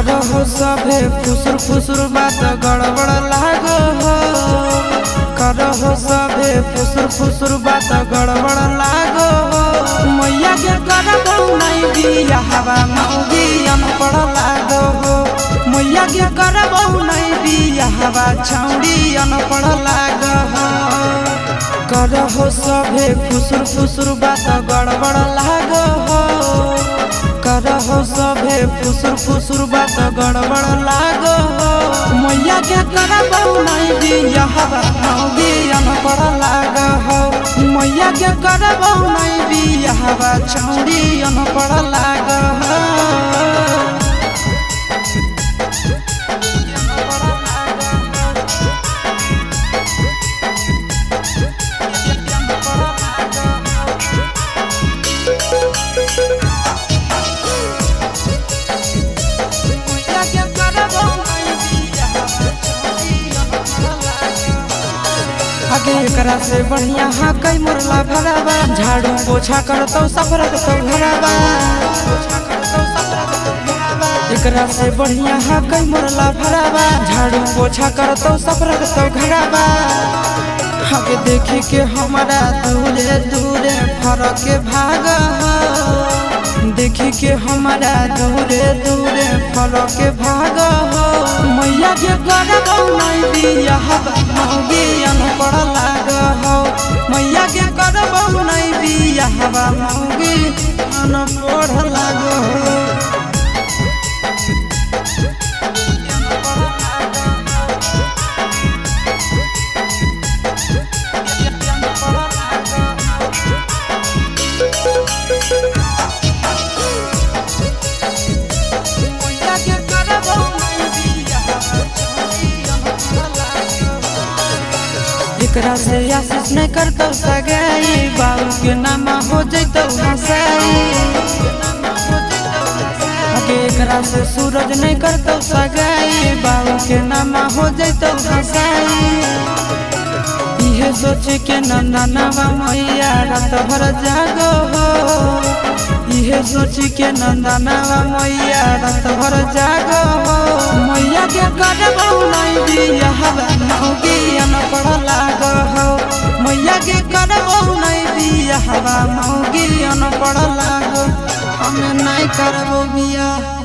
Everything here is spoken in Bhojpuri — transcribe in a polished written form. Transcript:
करहो सभे फुसुर फुसुर बात गड़बड़ लागो हो। करहो सभे फुसुर फुसुर बात गड़बड़ लागो हो। मैया के करबो नहीं बियाहवा मौगी अनपढ़ लागो हो। मैया के करबो नहीं बियाहवा छौड़ी अनपढ़ लागो हो। करहो सभे फुसुर फुसुर बात गड़बड़ लागो हो। करहो सभे फुसुर फुसुर बात गड़बड़ लागो हो। मैया के करबो नहीं बियाहवा मौगी अनपढ़ लागो हो। मैया के करबो नहीं बियाहवा छौड़ी अनपढ़ लागो हो। आगे एकरा से बढ़िया हाँ कई मुरला भरावा। झाड़ू पोछा करतो सफरत तो भरावा। एकरा से बढ़िया हाँ कई मुरला भरावा। झाड़ू पोछा करतो सफरत तो घरावा। आगे देखी के हमारा दूरे दूरे फरक के भाग। देखी के हमारा दूरे दूरे फरक के भाग हो। मैया के करबो नहीं बियाहवा मौगी अनपढ़ लागो हो। मैया के करबो नहीं बियाहवा मौगी अनपढ़ लागो हो। एकरा से आशीष नहीं करतो सगाई। बाबू के नाम हो जैतो हंसाई। आगे एकरा से सूरज नहीं करतो सगाई। बाबू के नाम हो जैतो हंसाई। इहे सोच के नंदनवा मैया रात भर जागो हो। इहे सोच के नंदनवा मैया रात भर जागो हो। मैया के करबो नहीं बियाहवा मौगी अनपढ़ लागो हो। मैया के करबो नहीं बियाहवा मौगी अनपढ़ लागो। हमें नहीं करबो बियाह।